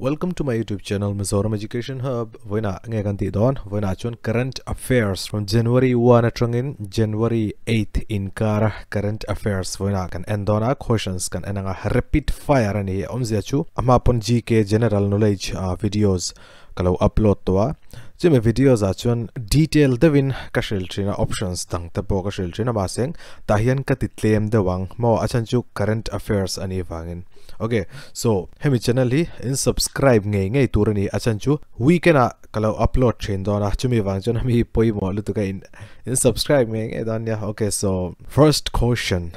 Welcome to my YouTube channel Mizoram Education Hub. Voina ngeganti don voina chon current affairs from January 1 atrangin January 8 in kara current affairs voina kan endona questions kan enanga rapid fire ani omzia chu ama pon GK general knowledge videos kalau upload towa jeme videos a chon detail devin kashil trina options tang te po kashil trina maseng tahian ka titlem dewang mo achan chu current affairs ani wangin. Okay, so hemi channel hi in subscribe ngai turani achan chu weekend a kalau upload train dona chumi wang chon hemi Poimoh Lutuk in subscribe ngai don ya. Okay, so first question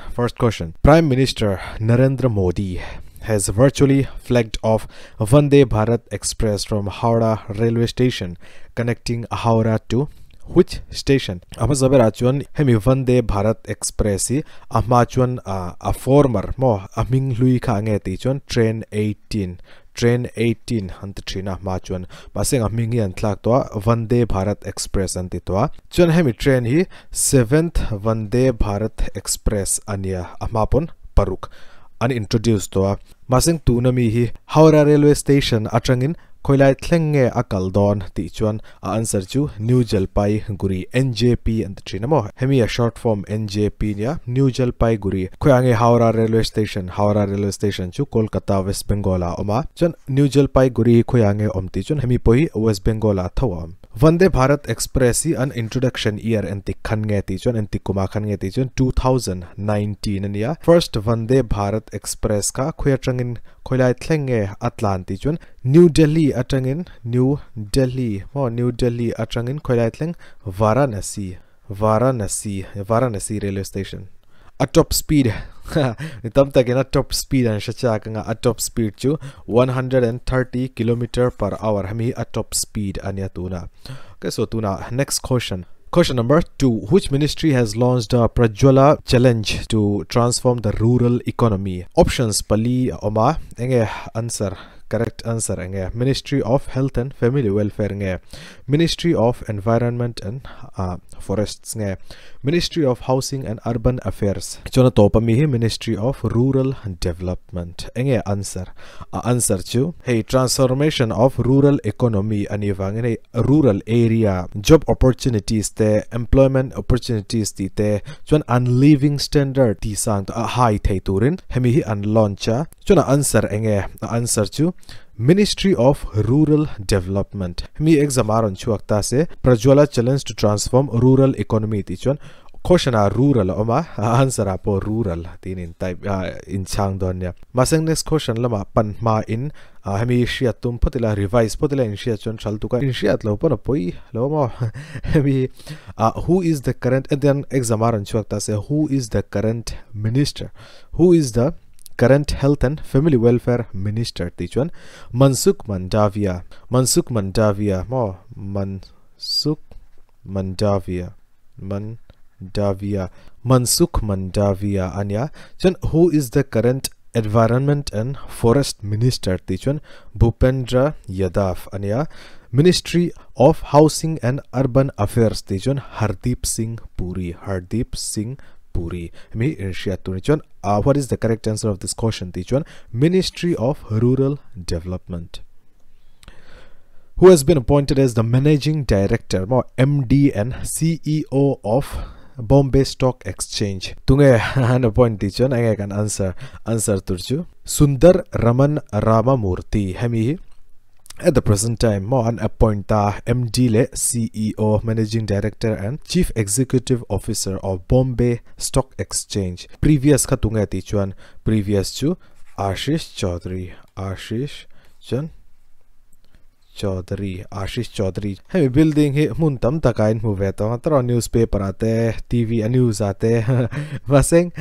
Prime Minister Narendra Modi has virtually flagged off Vande Bharat Express from Howrah Railway Station, connecting Howrah to which station? Amazaberachun hemi Vande Bharat Express amachun a former mo aming lui khange ti chun train 18 hantrina machun pasing aming yan thlak to Vande Bharat Express antitwa chun hemi train hi 7th Vande Bharat Express ania amapon paruk unintroduced to masing tunami hi Howrah Railway Station atrangin khoilai thlenge akal don ti chuan answer chu New Jalpaiguri NJP and trinamo hemi a short form NJP nya New Jalpaiguri khoyange Howrah Railway Station chu Kolkata West Bengal oma chun New Jalpaiguri khoyange omti chun hemi poi West Bengal thawam Vande Bharat Express an introduction year anti khange ti chun anti kuma khange ti chun 2019 ania first Vande Bharat Express ka khoyatangin khoilai thlenge Atlanti chun New Delhi atangin New Delhi atangin khoilai thleng Varanasi railway station at top speed tam takin at top speed and shacha kanga at top speed chu 130 km/h hami at top speed anya tuna. Okay, so tuna next question number 2. Which ministry has launched a Prajwala challenge to transform the rural economy? Options pali oma enge answer correct answer enge Ministry of Health and Family Welfare nge Ministry of Environment and Forests nge Ministry of Housing and Urban Affairs chona topa mi Ministry of Rural Development enge answer chu hey transformation of rural economy ani wangin rural area job opportunities te employment opportunities ti te chon an living standard ti sang a high thei turin hemi hi an launcha chona answer chu Ministry of Rural Development. Me exam aron chuakta se Prajwala challenge to transform rural economy ti chon question a rural oma answer apo rural tinin type in chang donya maseng next question lama pan ma in hemi shiat tum potila revise potila in shiat chon chaltuka in shiat lo pon poi lo mo hemi who is the current and then exam aron chuakta se who is the current minister, who is the current health and family welfare minister tichuan Mansukh Mandavia anya chan who is the current environment and forest minister tichuan Bhupendra Yadav anya Ministry of Housing and Urban Affairs tichuan Hardeep Singh Puri me inshiatunichon what is the correct answer of this question tichuan Ministry of Rural Development. Who has been appointed as the managing director MD and CEO of Bombay Stock Exchange tunge an appoint tichuan I can answer turchu Sundar Raman Ramamurthy hemi at the present time mo an appointa MD le CEO Managing Director and Chief Executive Officer of Bombay Stock Exchange. Previous katunga tichuan previous chu Ashish Chaudhary hemi building hi muntam takain muveto tro newspaper ate TV news ate maseng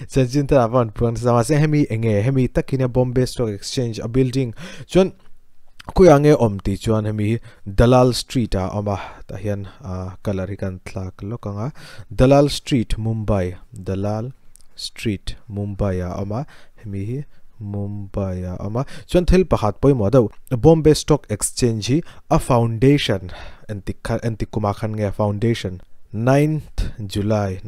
chanjinta avan pon samase hemi takina Bombay Stock Exchange a building chon kuyange omti chuan hemi Dalal Street oma tahian color hikan thlak lokanga Dalal Street Mumbai oma hemi Mumbai ama chuan thil pakhat poimo do Bombay Stock Exchange hi a foundation anti kuma khan nge foundation 9th July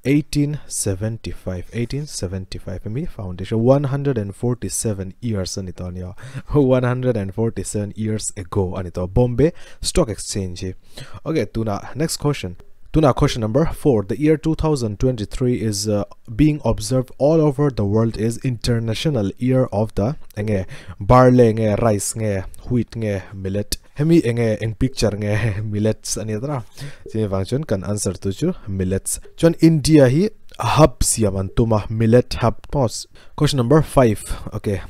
1875 me foundation 147 years anitonia 147 years ago anito Bombay Stock Exchange. Okay, tuna next question. Tuna question number 4. The year 2023 is being observed all over the world is International Year of the barley rice wheat millet. Hemi eng picture millets anidra. Sini function can answer to you millets. Chon India hi hub siaman tuma millet hub pos. Question number 5. Okay,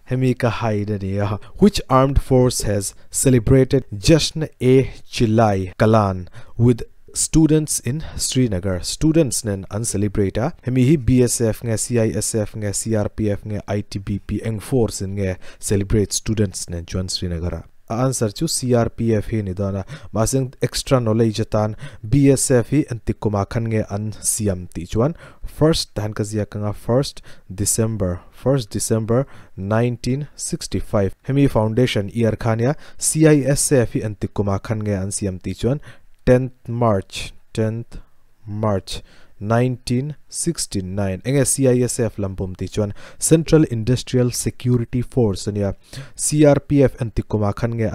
hemi ka haida. Which armed force has celebrated Jashn-e-Chillai-Kalan with students in Srinagar? Students nen uncelebrate hemi hi BSF CISF CRPF ITBP eng force nge celebrate students nen chuan Srinagar. Answer to CRPF hi nidana masing extra knowledge tan BSF hi antikuma khan nge an siam ti chuan first tan ka zia kanga 1st December 1965 hemi foundation year khania CISF hi antikuma khan nge an siam ti chuan 10th March 1969 enge CISF lampum ti chuan Central Industrial Security Force ania CRPF antikuma khan nge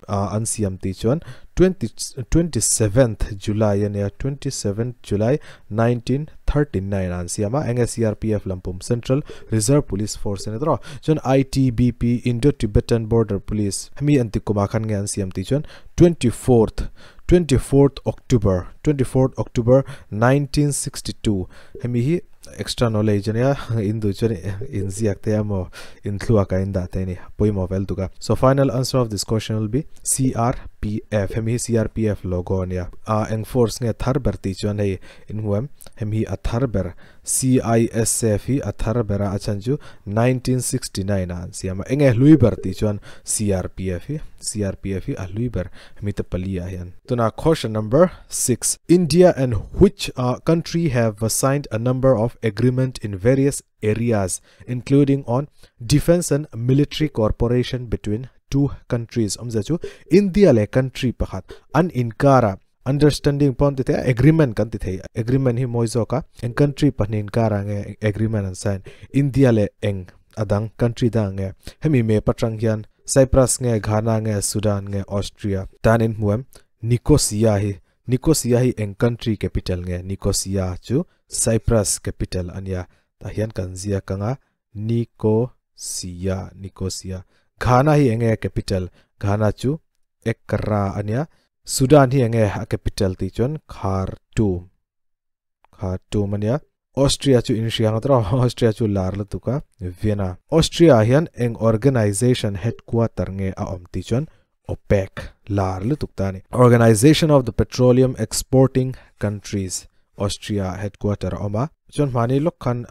an siam ti chuan 27th July ania 27th July 1939 an siama enge CRPF lampum Central Reserve Police Force ania dro chuan ITBP Indo-Tibetan Border Police hemi antikuma khan nge an siam ti chuan 24th October 1962 hemi hi extra knowledge ania indu chone in ziak te amo in thluwa ka inda te ni Poimoh vel tuga. So final answer of this question will be CRPF. hemi CRPF logo ania eng force nge thar berti chon hei in huam hemi athar ber CISF hi athar bera achanju 1969 an siama enge hlui berti chon CRPF hi ahlui ber hemi te palia hian. Tuna question number 6. India and which country have signed a number of agreement in various areas including on defense and military cooperation between two countries. Omzachu India le country pakhat an inkara understanding pon te agreement kan te agreement hi Mizo ka eng country panin kara nge agreement an sign India le eng adang country da nge hemi me patrang hian Cyprus nge Ghana nge Sudan nge Austria tanin muam Nicosia hi eng country capital nge Nicosia chu Cyprus capital ania ta hian kan zia kanga Nicosia Ghana hi enge capital Ghana chu Accra ania Sudan hi enge capital ti chon Khartoum ania Austria chu insiang tra Austria chu lar lutuka Vienna. Austria hian eng organization headquarter nge a om ti chon OPEC lar lutuk tani Organization of the Petroleum Exporting Countries Austria headquarter oma chon mani lokhan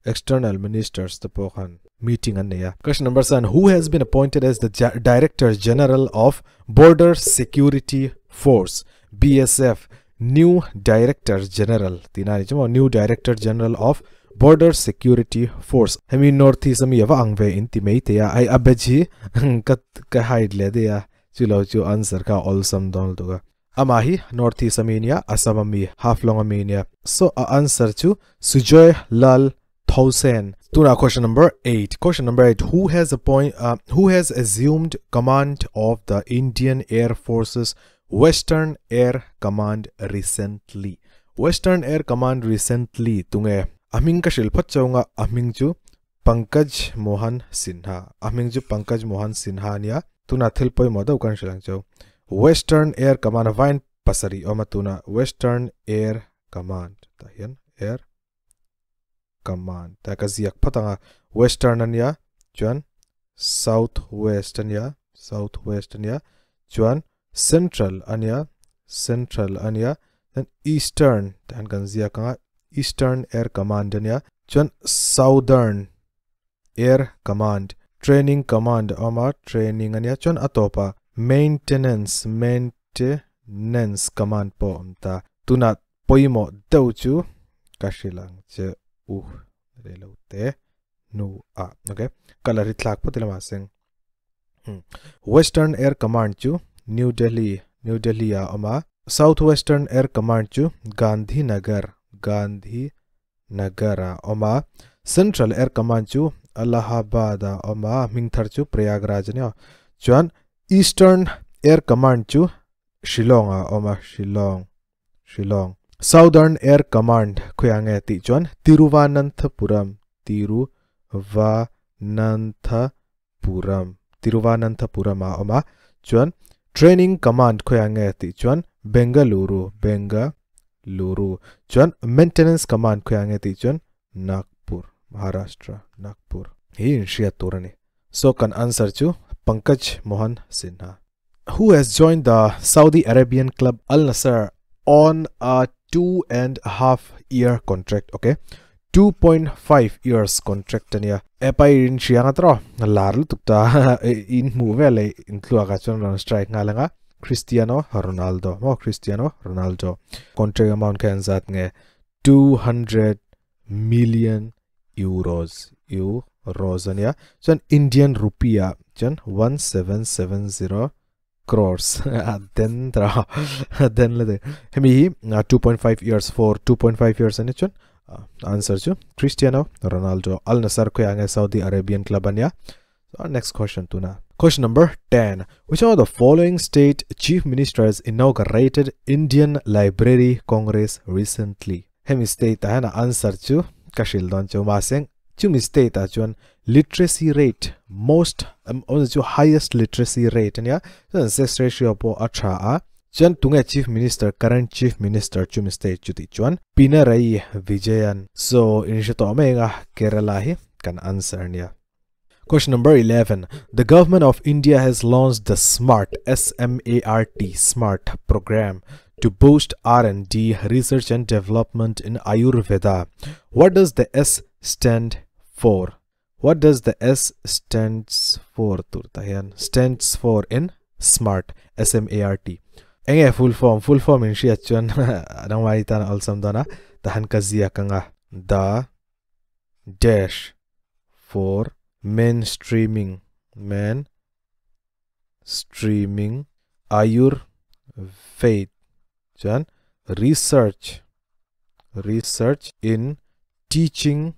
external ministers the pokhan meeting ania. Question number 7. Who has been appointed as the Director General of Border Security Force BSF new Director General tinani chamo new Director General of Border Security Force hemi northeast ami yawa angve intimate ya ai abeji ka hide le de ya chulo chu answer ka olsam don to amahi northeast aminia asam ami half long aminia. So answer chu Sujoy Lal Thausen. Tuna question number 8. Question number 8. Who has assumed command of the Indian Air Force's Western Air Command recently? Western Air Command recently tunge aming ka shilphat chaunga aming chu Pankaj Mohan Sinha nia tuna thilpoi moda kan shilang chau Western Air Command vain pasari omatuna Western Air Command tahian Air Command ta ka ziak phatanga Western ania chuan Southwest ania chuan Central ania then Eastern tan kan zia ka Eastern Air Command ania chuan Southern Air Command Training Command ama training ania chuan atopa Maintenance Command po amta tuna Poimoh deu chu kashilang che relote nu a okay kalari thlak potilama seng Western Air Command chu New Delhi ama Southwestern Air Command chu Gandhinagar Gandhi Nagara Oma Central Air Command chu Allahabad Oma Mingthar chu Prayagraj nya chuan Eastern Air Command chu Shillong Oma Shillong Southern Air Command Khuyange ti chuan Tiruvananthapuram Oma chuan Training Command Khuyange ti chuan Bengaluru chuan Maintenance Command Khuyange ti chuan Nagpur Maharashtra Nagpur hi Shia Turani so kan answer chu Pankaj Mohan Sinha who has joined the Saudi Arabian club Al Nassr on a 2.5-year contract. Okay, 2.5 years contract niya. Epai in siya nga tro. Larlo tukta in move le include agachon strike nga langa Cristiano Ronaldo. Cristiano Ronaldo. Contract amount kan zat nge 200 million euros. Euros niya. So an Indian rupiah jan 1770 crores. Then le hemi 2.5 years for 2.5 years and chun answer chu Cristiano Ronaldo Al Nassr ko Saudi Arabian club anya. So next question tuna. Question number 10. Which of the following state chief ministers inaugurated Indian Library Congress recently? Hemi state na answer chu kashil don chu maseng chu state chuan literacy rate most highest literacy rate nya success ratio po acha chuan tunga chief minister current chief minister chu state chu ti chuan Pinarayi Vijayan so in shito mega Kerala hi kan answer nya. Question number 11. The government of India has launched the SMART SMART program to boost R&D research and development in Ayurveda. What does the S stand for? What does the S stands for? Stands for in SMART SMART. Enge full form in shi achun adang waitan alsam dana tahan kazia kanga the dash for mainstreaming Ayurveda jan research in teaching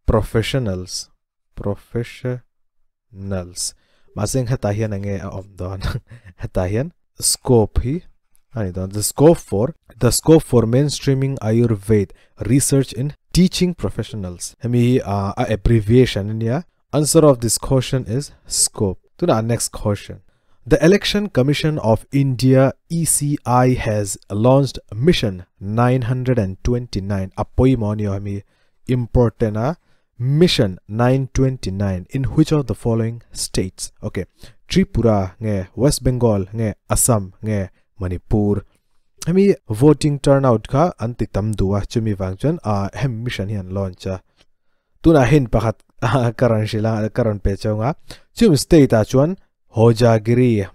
professionals masing hatahian ange don hatahian scope hi ani don the scope for mainstreaming Ayurveda research in teaching professionals hemi abbreviation in ya. Answer of this question is scope. To the next question. The Election Commission of India ECI has launched Mission 929 Poimoh hemi important Mission 929 in which of the following states? Okay, Tripura nge West Bengal nge Assam nge Manipur. Hemi voting turnout ka anti tamdua chumi wangchon hem mission hian launch tuna hin pakhat karan shila karan pechonga chum state a chuan Hojagiri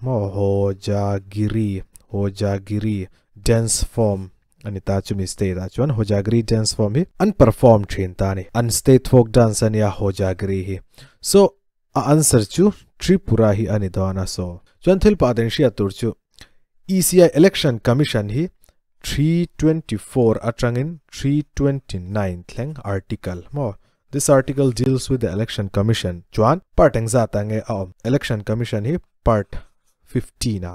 dance form anita chumi state a chuan Hojagiri dance form hi unperformed thin an state folk dance ania Hojagiri hi so answer chu Tripura hi anidona so chuan thil pa den shia tur chu ECI Election Commission hi 324 atrangin 329 thleng article mo. This article deals with the Election Commission. Chuan part engzatange Election Commission hi part 15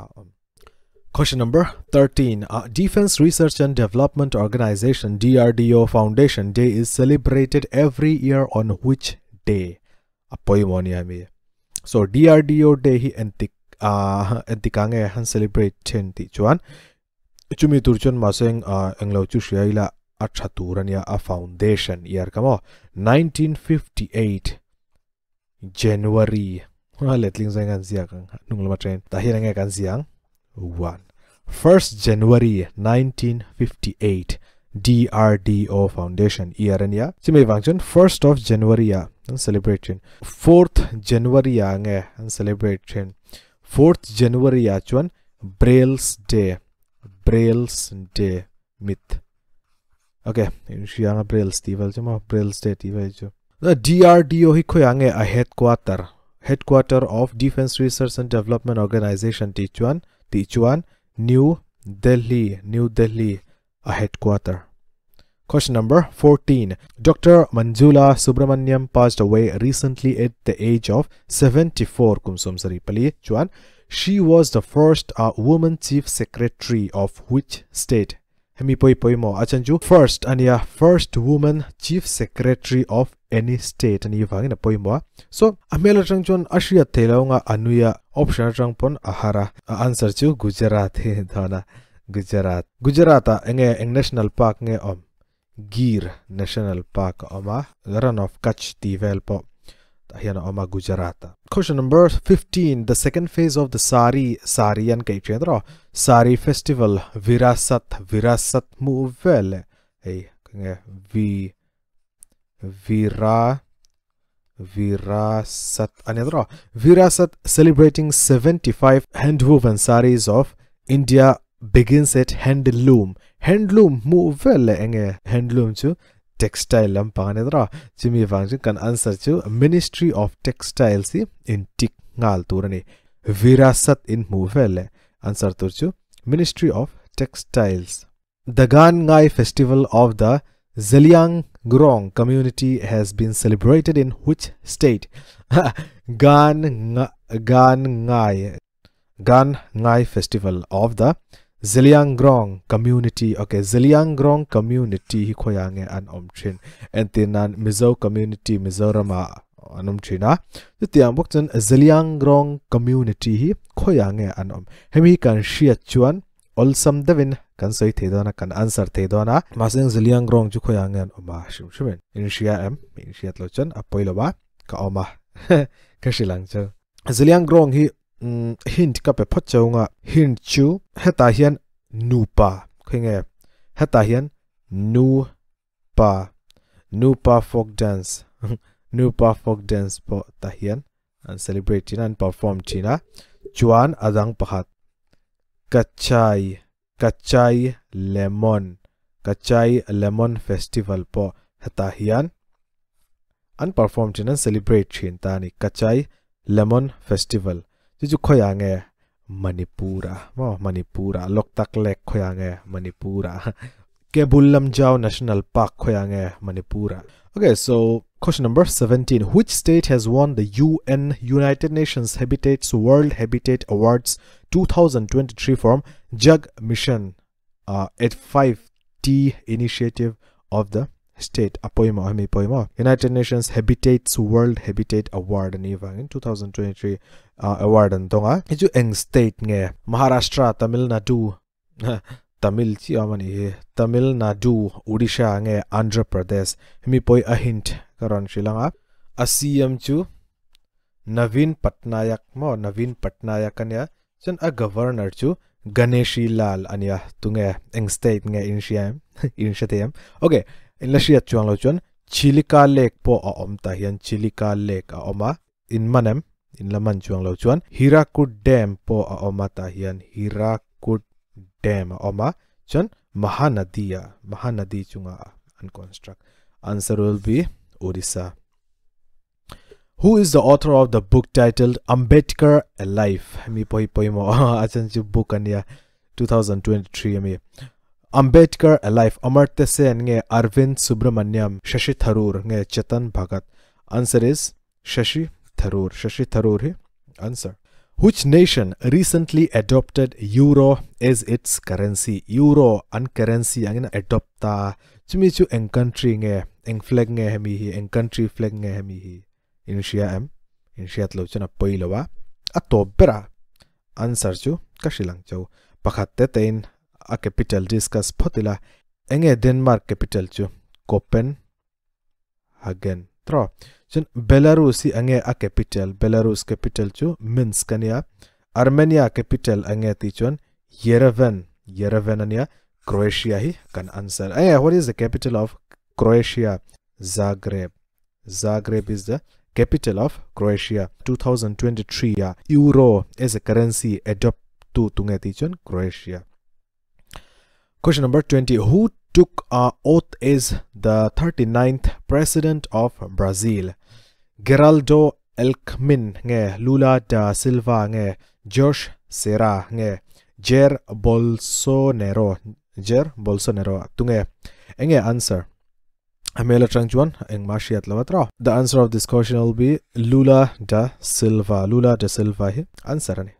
Question number 13. Defense Research and Development Organization DRDO Foundation Day is celebrated every year on which day? Poimoh niya. So DRDO Day hi entikange han celebrate 10 ti chuan chumi turchon maseng englo chu shiaila achaturania a foundation year kamo 1958 January letling zangan siang nunglama train tahirange kan siang 1st January 1958 DRDO Foundation year ania chimi wangchon 1st of January celebration 4th January nge celebration 4th January chuan Braille's Day myth. Okay, shianga Braille's Festival chama Braille's Day tiwai chu. The DRDO hi khoyange a headquarter of Defense Research and Development Organization Tichuan New Delhi a headquarter. Question number 14. Dr. Manjula Subramaniam passed away recently at the age of 74. Kumsum Sari Pali Chuan. She was the first woman chief secretary of which state? Hemi Poimoh Achanju. First ania first woman chief secretary of any state ani vangina Poimoh. So amela changchon Asia Telaunga anuya option changpon ahara answer chu Gujarat he dhana Gujarat. Gujarata enge national park nge Gir National Park oma run of Kutch Tivel po tahiyana oma Gujarata. Question number 15. The second phase of the Sarian Kaitredra Sari Festival Virasat Muvel hey Virasat anedra Virasat celebrating 75 handwoven saris of India begins at Handloom Muvel enge handloom chu textile lam panedra chimi wang kan answer chu Ministry of Textiles in tik ngal turani Virasat in Muvel answer tur chu Ministry of Textiles. The Gaan Ngai festival of the Zeliangrong community has been celebrated in which state? Gaan Ngai festival of the Zeliangrong community. Okay, Zeliangrong community hi khoyange an omchin entinan Mizo community Mizoram anumchina tiang bokchan Zeliangrong community hi khoyange an om hemi kan shia chuan olsam devin kan soi thedona kan answer thedona maseng Zeliangrong chu khoyange an oma shimshimen in shia em in shia tlochan apoiloba ka oma ka shilang cha Zeliangrong hi hint ka pe phochaunga hint chu heta hian nupa khenge heta hian nupa folk dance nupa folk dance po tahian and celebrate china and perform china chuan adang pahat kachai lemon festival po heta hian and perform china and celebrate chin tani kachai lemon festival ju khoyange Manipura Loktak Lake khoyange Manipura Kebullam Jau National Park khoyange Manipura. Okay, so question number 17. Which state has won the United Nations Habitat's World Habitat Awards 2023 from Jug Mission at 5T initiative of the state? Poimoh United Nations Habitat's World Habitat Award in 2023 award and tonga iju eng state nge Maharashtra, Tamil Nadu Odisha nge Andhra Pradesh hemi poi a hint karon shilanga asiyam chu Navin Patnayak anya chan a governor chu Ganeshi Lal anya tunge eng state nge initiative. Okay, in Lashiat chuanglo chun Chilika Lake po a omta hian Chilika Lake a oma in Manem in Laman chuanglo chuan Hirakud Dam po a oma ta hian Hirakud Dam a oma chun Mahanadi chunga unconstruct. Answer will be Odisha. Who is the author of the book titled Ambedkar Alive? Mi Poimoh achanchu book ania 2023 mi Ambedkar Alive. Amartya Sen nge Arvind Subramaniam, Shashi Tharoor nge Chetan Bhagat. Answer is Shashi Tharoor hi answer. Which nation recently adopted euro as its currency? Euro and currency angina adopta chumi chu eng country nge eng flag nge hemi hi eng country flag nge hemi hi in shia tlo chana poilowa atobera. Answer chu kashilang chau pakhatte tein a capital discuss photila enge Denmark capital chu Copenhagen tro chun Belarus ange a capital Belarus capital chu Minsk ania. Armenia capital ange ti chun Yerevan ania. Croatia hi kan answer. What is the capital of Croatia? Zagreb is the capital of Croatia. 2023 euro as a currency adopt to tungeti chun Croatia. Question number 20. Who took oath as the 39th president of Brazil? Geraldo Alckmin nge Lula da Silva nge Jorge Serra nge Jair Bolsonaro Jair Bolsonaro. Tunge enge answer. Amela Trangjuan eng Mashiat Lavatra. The answer of this question will be Lula da Silva. Lula da Silva hi answer.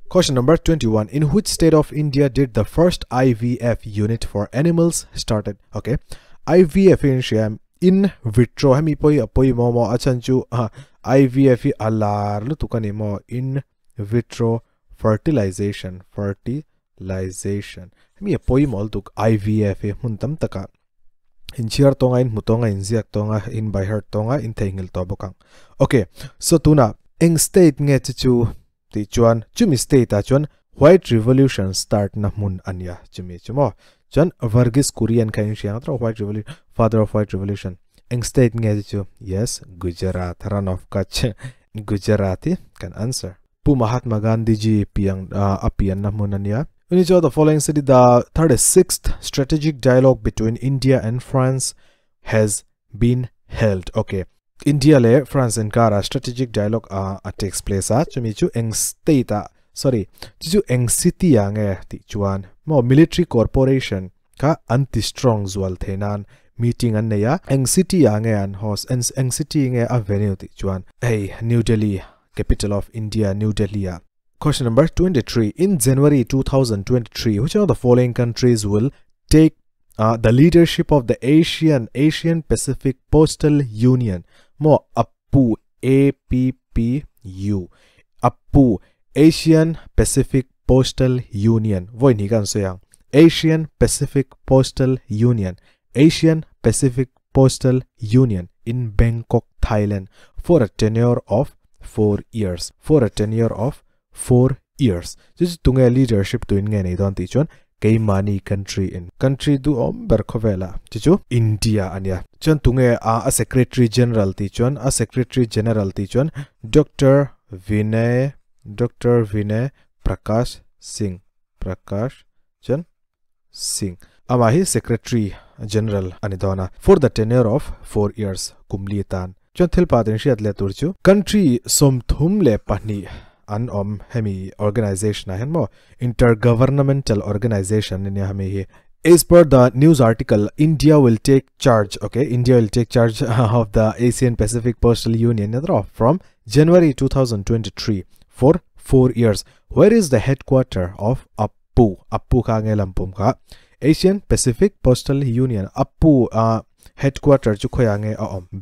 Question number 21. In which state of India did the first IVF unit for animals started? Okay. IVF in vitro hemi poi momo achanchu IVF alar lutukani mo in vitro fertilization hemi poi mol tuk IVF muntam taka in chiar tonga in mutonga in ziak tonga in by heart tonga in thengil to bokang. Okay, so tuna eng state nge chu ti chuan chumi state a chuan white revolution start na mun anya chumi chumo chuan Varghese Kurian kain siang tro white revolution, father of white revolution. Eng state nge chu, yes, Gujarat, run of Kutch. Gujarati can answer. Pu Mahatma Gandhi ji piang apian na mun anya. When you the following city, the 36th strategic dialogue between India and France has been held. Okay, India le France and Kara strategic dialogue takes place chumichu eng state sorry chu eng city ange ti chuan mo military corporation ka anti strong zual thenan meeting an ya eng city ange an host eng city nge avenue ti chuan hey New Delhi, capital of India, New Delhi. Question number 23. In January 2023, which of the following countries will take the leadership of the Asian Pacific Postal Union? Mo APPU, APPU, APPU, Asian Pacific Postal Union. Voi ni kan sayang Asian Pacific Postal Union, Asian Pacific Postal Union in Bangkok, Thailand, for a tenure of 4 years. For a tenure of 4 years. This is tunga leadership to inge nei don ti chon kay mani country in country du ber khovela chichu India anya chon tunga a secretary general ti chon Dr. Vinay Prakash Singh ama hi secretary general anidona for the tenure of 4 years kumlitan chon thilpa den shiat le turchu country somthum le pani an hemi organization henmo intergovernmental organization in hemi. As per the news article, India will take charge. Okay, India will take charge of the Asian Pacific Postal Union from January 2023 for 4 years. Where is the headquarter of APPU? APPU ka ngelampum ka Asian Pacific Postal Union. APPU headquarter chu khoyange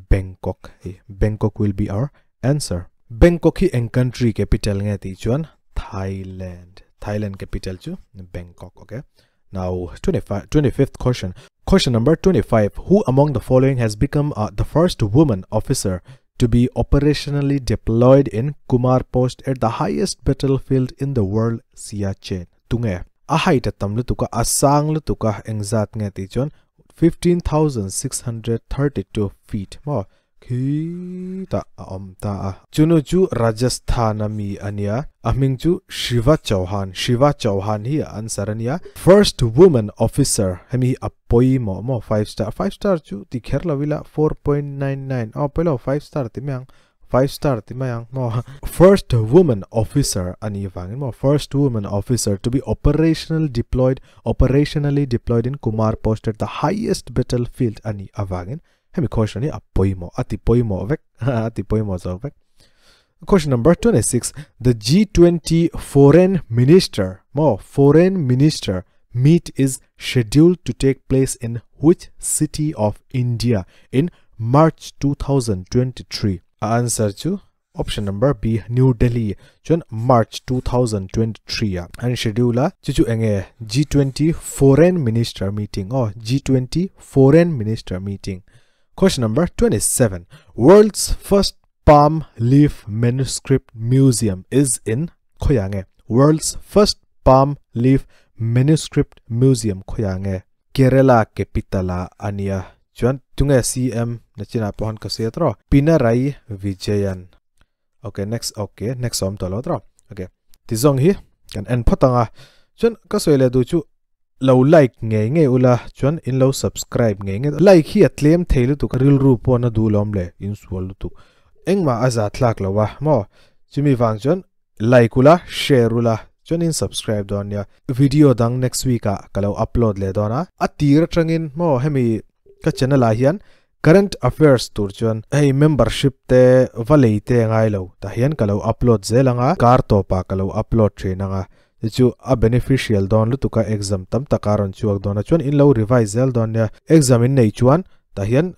Bangkok. Bangkok will be our answer. Bangkok hi eng country capital nge ti chuan Thailand. Thailand capital chu Bangkok. Okay. Now 25th question. Question number 25. Who among the following has become the first woman officer to be operationally deployed in Kumar Post at the highest battlefield in the world, Siachen? Tunge. Ahai ta tamlu tuka asang lu tuka engzat nge ti chuan 15,632 feet. Mo Kita Chunuju Rajasthanami ania Amingju Shiva Chauhan. Shiva Chauhan hi ansarania. First woman officer hemi Poimoh mo 5 star. 5 star chu ti kherla wila 4.99. Pelo 5 star timang 5 star timayang mo. First woman officer ani wangin mo. First woman officer to be operationally deployed in Kumar Post at the highest battlefield ani avangin. Hemi question ni Poimoh ati Poimoh vek ati Poimoh zo vek. Question number 26. The G20 foreign minister meet is scheduled to take place in which city of India in March 2023? Answer to option number B, New Delhi. Chon March 2023 and schedule chuchu enge G20 foreign minister meeting or G20 foreign minister meeting. Question number 27. World's first palm leaf manuscript museum is in Khoyange. World's first palm leaf manuscript museum Khoyange. Kerala capitala ania. Chuan tunga CM nachina pohon kasetro Pinarayi Vijayan. Okay, next som tolo tro. Okay. Tizong hi kan en photanga. Chuan kasoile du chu low like nge ula chuan in low subscribe nge like hi atlem theilu tu karil ru po na du lom le in swal tu engma aza thlak lawa mo chumi wang chuan like ula share ula chuan in subscribe don ya video dang next week a kalau upload le dona atir atangin mo hemi ka channel a hian current affairs tur chuan hey membership te valei te ngai lo ta hian kalau upload zelanga kar to pa kalau upload thinanga chu a beneficial don lutuka exam tam takaron chuak dona chuan in lo revise zel don ya exam in nei chuan ta hian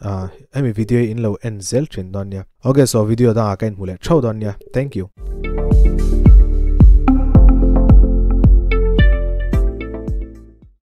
hemi video in lo end zel thin don ya okay so video da kain hule thau don ya thank you